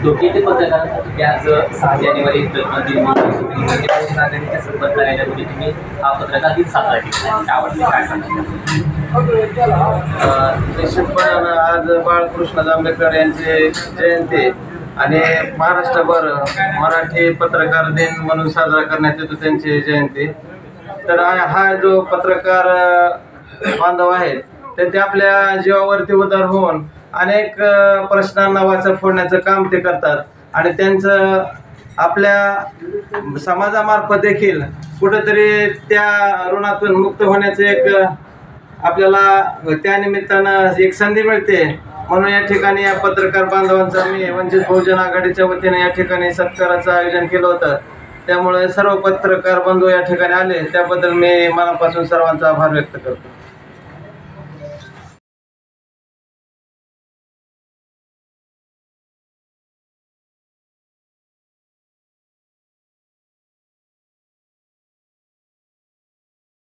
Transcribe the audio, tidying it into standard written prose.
दोघींचे पत्रकारांसाठी आज 6 जानेवारी जन्मदिन नागरिकांच्या संपर्क करण्यापूर्वी तुम्ही हा पत्रकार दिन साजरा केला, त्यावरती काय सांगाल? निश्चितपणे आज बाळकृष्ण जांभेकर यांची जयंती आणि महाराष्ट्रभर मराठी पत्रकार दिन म्हणून साजरा करण्यात येतो त्यांची जयंती। तर हा जो पत्रकार बांधव आहेत ते आपल्या जीवावरती उदार होऊन अनेक प्रश्नांना वाचा फोडण्याचं काम ते करतात आणि त्यांचं आपल्या समाजामार्फत देखील कुठेतरी त्या ऋणातून मुक्त होण्याचं एक आपल्याला त्या निमित्तानं एक संधी मिळते। म्हणून या ठिकाणी या पत्रकार बांधवांचा मी वंचित बहुजन आघाडीच्या वतीने या ठिकाणी सत्काराचं आयोजन केलं होतं। त्यामुळे सर्व पत्रकार बंधू या ठिकाणी आले त्याबद्दल मी मनापासून सर्वांचा आभार व्यक्त करतो।